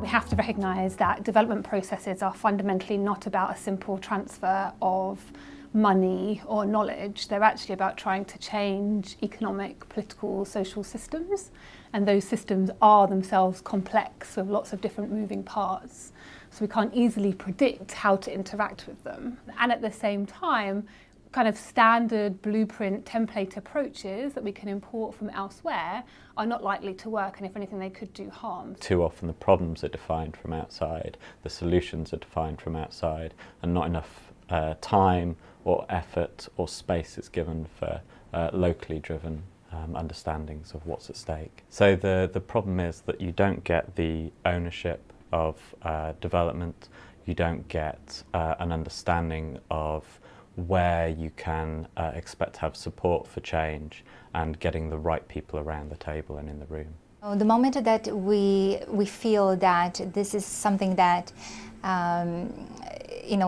We have to recognise that development processes are fundamentally not about a simple transfer of money or knowledge. They're actually about trying to change economic, political, social systems, and those systems are themselves complex with lots of different moving parts. So we can't easily predict how to interact with them. And at the same time, kind of standard blueprint template approaches that we can import from elsewhere are not likely to work, and if anything they could do harm. Too often the problems are defined from outside, the solutions are defined from outside, and not enough time or effort or space is given for locally driven understandings of what's at stake. So the problem is that you don't get the ownership of development, you don't get an understanding of where you can expect to have support for change and getting the right people around the table and in the room. The moment that we feel that this is something that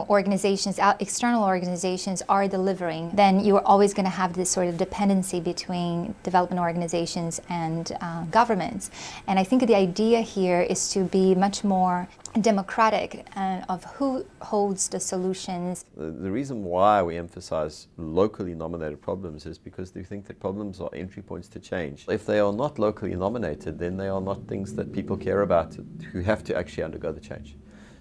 organizations, external organizations are delivering, then you're always going to have this sort of dependency between development organizations and governments. And I think the idea here is to be much more democratic of who holds the solutions. The reason why we emphasize locally nominated problems is because we think that problems are entry points to change. If they are not locally nominated, then they are not things that people care about who have to actually undergo the change.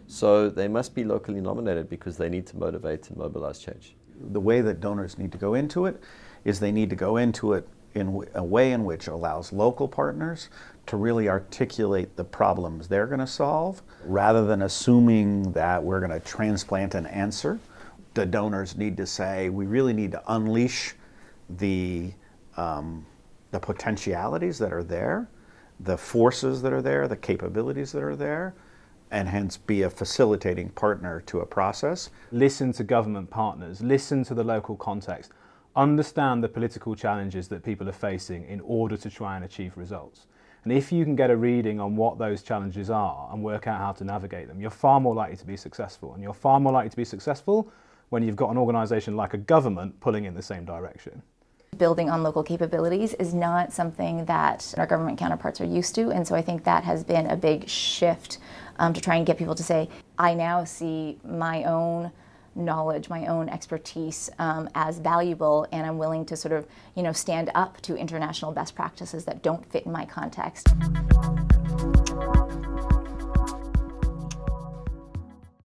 So they must be locally nominated because they need to motivate and mobilize change. The way that donors need to go into it is they need to go into it in a way in which allows local partners to really articulate the problems they're going to solve, rather than assuming that we're going to transplant an answer. The donors need to say, we really need to unleash the potentialities that are there, the forces that are there, the capabilities that are there, and hence be a facilitating partner to a process. Listen to government partners, listen to the local context, understand the political challenges that people are facing in order to try and achieve results. And if you can get a reading on what those challenges are and work out how to navigate them, you're far more likely to be successful. And you're far more likely to be successful when you've got an organisation like a government pulling in the same direction. Building on local capabilities is not something that our government counterparts are used to, and so I think that has been a big shift to try and get people to say, I now see my own knowledge, my own expertise as valuable, and I'm willing to sort of, stand up to international best practices that don't fit in my context.